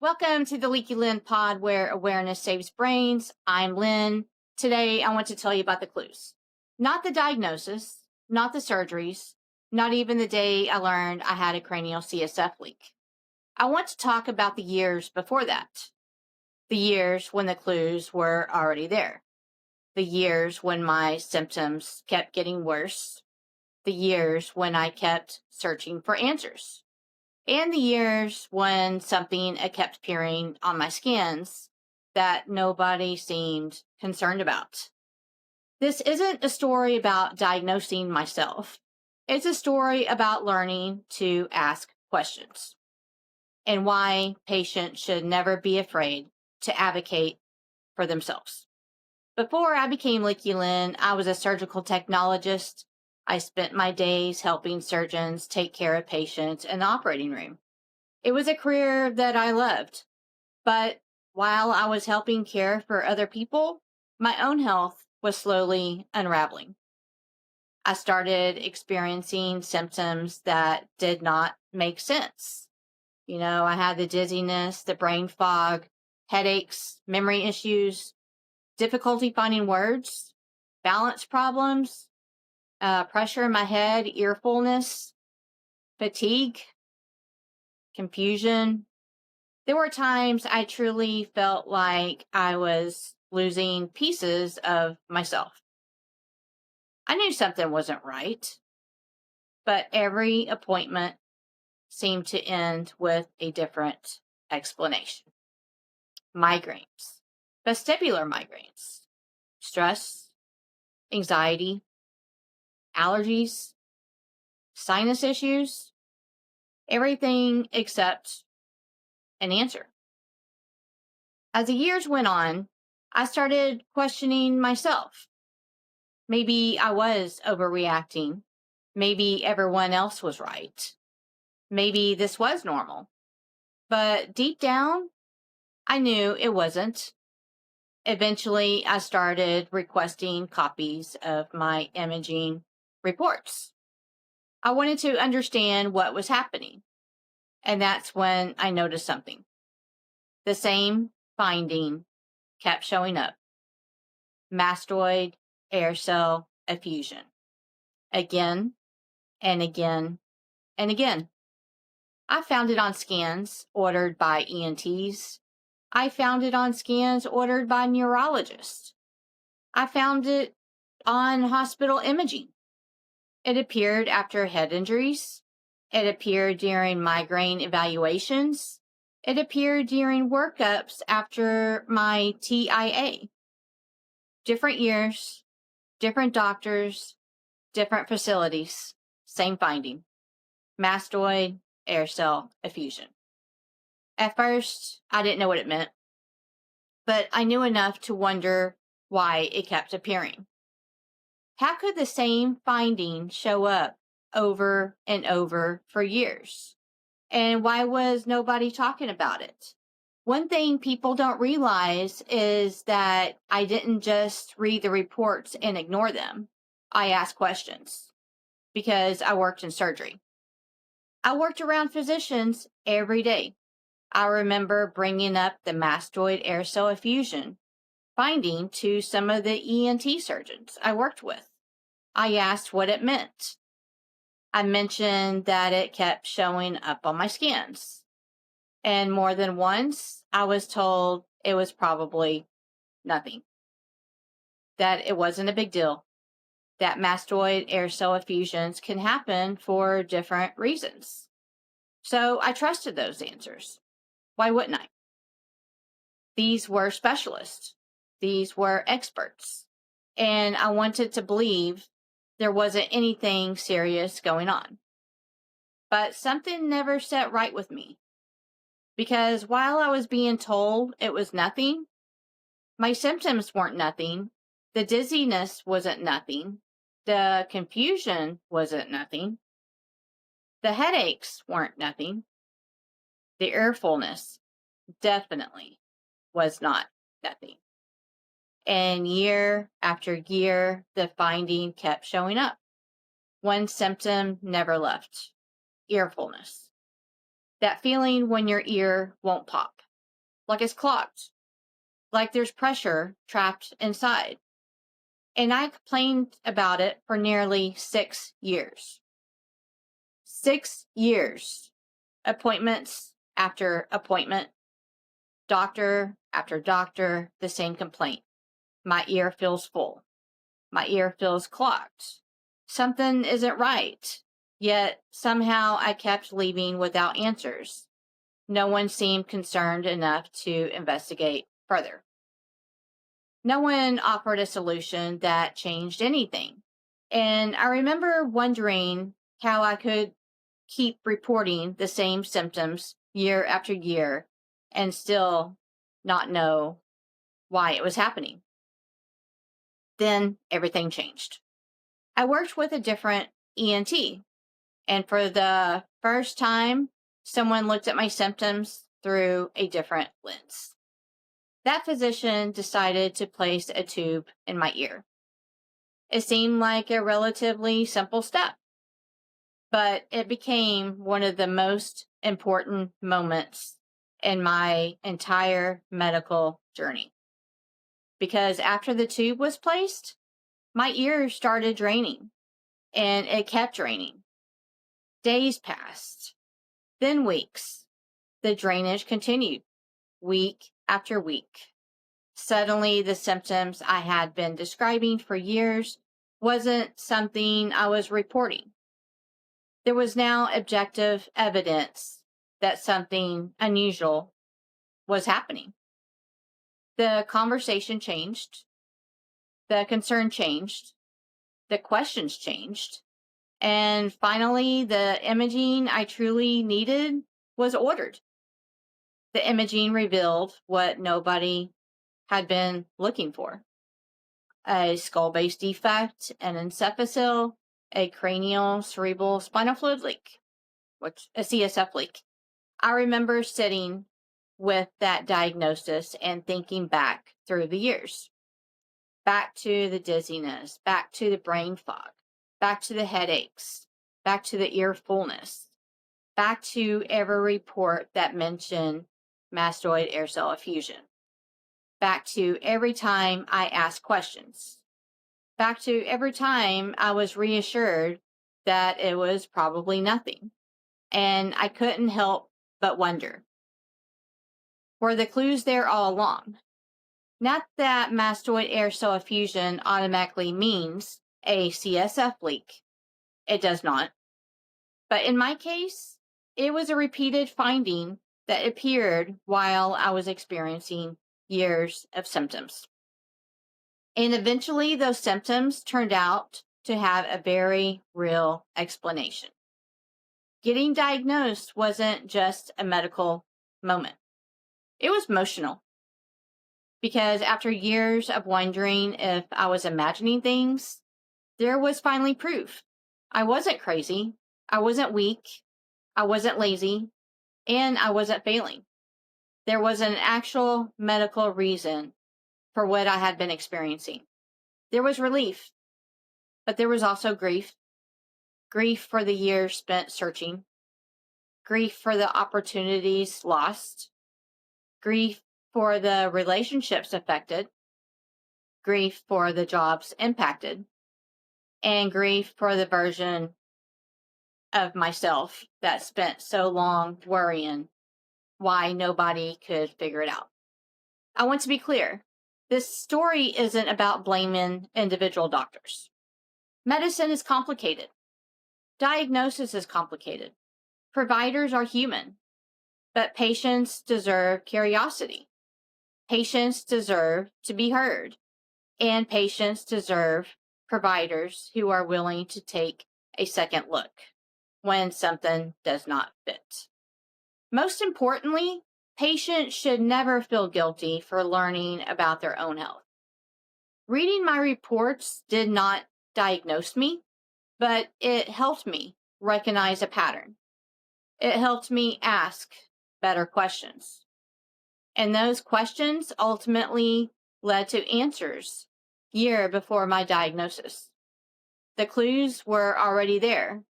Welcome to the Leaky Lynn pod where awareness saves brains. I'm Lynn. Today I want to tell you about the clues. Not the diagnosis, not the surgeries, not even the day I learned I had a cranial CSF leak. I want to talk about the years before that. The years when the clues were already there. The years when my symptoms kept getting worse. The years when I kept searching for answers. And the years when something kept appearing on my scans that nobody seemed concerned about. This isn't a story about diagnosing myself. It's a story about learning to ask questions and why patients should never be afraid to advocate for themselves. Before I became Leaky Lynn, I was a surgical technologist. I spent my days helping surgeons take care of patients in the operating room. It was a career that I loved, but while I was helping care for other people, my own health was slowly unraveling. I started experiencing symptoms that did not make sense. I had the dizziness, the brain fog, headaches, memory issues, difficulty finding words, balance problems, pressure in my head, ear fullness, fatigue, confusion. There were times I truly felt like I was losing pieces of myself. I knew something wasn't right, but every appointment seemed to end with a different explanation. Migraines, vestibular migraines, stress, anxiety, allergies, sinus issues, everything except an answer. As the years went on, I started questioning myself. Maybe I was overreacting. Maybe everyone else was right. Maybe this was normal. But deep down, I knew it wasn't. Eventually, I started requesting copies of my imaging reports. I wanted to understand what was happening. And that's when I noticed something. The same finding kept showing up. Mastoid air cell effusion. Again and again and again. I found it on scans ordered by ENTs. I found it on scans ordered by neurologists. I found it on hospital imaging. It appeared after head injuries. It appeared during migraine evaluations. It appeared during workups after my TIA. Different years, different doctors, different facilities, same finding. Mastoid air cell effusion. At first, I didn't know what it meant, but I knew enough to wonder why it kept appearing. How could the same finding show up over and over for years? And why was nobody talking about it? One thing people don't realize is that I didn't just read the reports and ignore them. I asked questions because I worked in surgery. I worked around physicians every day. I remember bringing up the mastoid air cell effusion finding to some of the ENT surgeons I worked with. I asked what it meant. I mentioned that it kept showing up on my scans. And more than once, I was told it was probably nothing, that it wasn't a big deal, that mastoid air cell effusions can happen for different reasons. So I trusted those answers. Why wouldn't I? These were specialists. These were experts. And I wanted to believe there wasn't anything serious going on. But something never set right with me. Because while I was being told it was nothing, my symptoms weren't nothing. The dizziness wasn't nothing. The confusion wasn't nothing. The headaches weren't nothing. The earfulness definitely was not nothing. And year after year, the finding kept showing up. One symptom never left: earfulness. That feeling when your ear won't pop. like it's clogged, like there's pressure trapped inside. And I complained about it for nearly 6 years. 6 years. Appointments after appointment, doctor after doctor, the same complaint. My ear feels full. My ear feels clogged. Something isn't right. Yet somehow I kept leaving without answers. No one seemed concerned enough to investigate further. No one offered a solution that changed anything. And I remember wondering how I could keep reporting the same symptoms year after year and still not know why it was happening. Then everything changed. I worked with a different ENT, and for the first time, someone looked at my symptoms through a different lens. That physician decided to place a tube in my ear. It seemed like a relatively simple step, but it became one of the most important moments in my entire medical journey. Because after the tube was placed, my ear started draining, and it kept draining. Days passed, then weeks. The drainage continued, week after week. Suddenly, the symptoms I had been describing for years wasn't something I was reporting. There was now objective evidence that something unusual was happening. The conversation changed, the concern changed, the questions changed, and finally, the imaging I truly needed was ordered. The imaging revealed what nobody had been looking for: a skull-base defect, an encephalocele, a cranial cerebral spinal fluid leak, which a CSF leak. I remember sitting with that diagnosis and thinking back through the years. Back to the dizziness, back to the brain fog, back to the headaches, back to the ear fullness, back to every report that mentioned mastoid air cell effusion, back to every time I asked questions, back to every time I was reassured that it was probably nothing. And I couldn't help but wonder, were the clues there all along? Not that mastoid air cell effusion automatically means a CSF leak. It does not. But in my case, it was a repeated finding that appeared while I was experiencing years of symptoms. And eventually, those symptoms turned out to have a very real explanation. Getting diagnosed wasn't just a medical moment. It was emotional. Because after years of wondering if I was imagining things, there was finally proof. I wasn't crazy. I wasn't weak. I wasn't lazy. And I wasn't failing. There was an actual medical reason for what I had been experiencing. There was relief, but there was also grief. Grief for the years spent searching. Grief for the opportunities lost. Grief for the relationships affected. Grief for the jobs impacted. And grief for the version of myself that spent so long worrying why nobody could figure it out. I want to be clear. This story isn't about blaming individual doctors. Medicine is complicated. Diagnosis is complicated. Providers are human. But patients deserve curiosity. Patients deserve to be heard. And patients deserve providers who are willing to take a second look when something does not fit. Most importantly, patients should never feel guilty for learning about their own health. Reading my reports did not diagnose me, but it helped me recognize a pattern. It helped me ask better questions. And those questions ultimately led to answers year before my diagnosis. The clues were already there,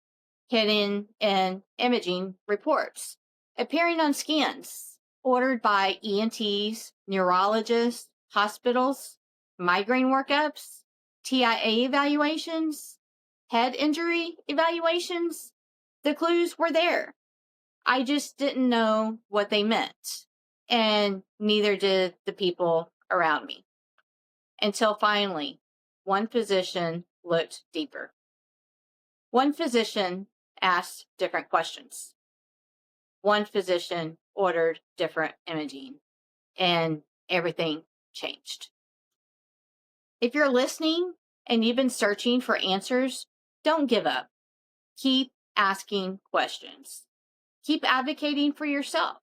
hidden in imaging reports, appearing on scans, ordered by ENTs, neurologists, hospitals, migraine workups, TIA evaluations, head injury evaluations. The clues were there. I just didn't know what they meant, and neither did the people around me. Until finally, one physician looked deeper. One physician asked different questions. One physician ordered different imaging, and everything changed. If you're listening and you've been searching for answers, don't give up. Keep asking questions. Keep advocating for yourself,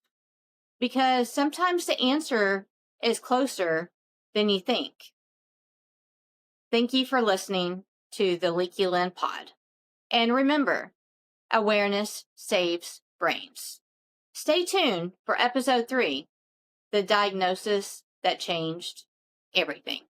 because sometimes the answer is closer than you think. Thank you for listening to the Leaky Lynn pod. And remember, awareness saves brains. Stay tuned for episode 3, the diagnosis that changed everything.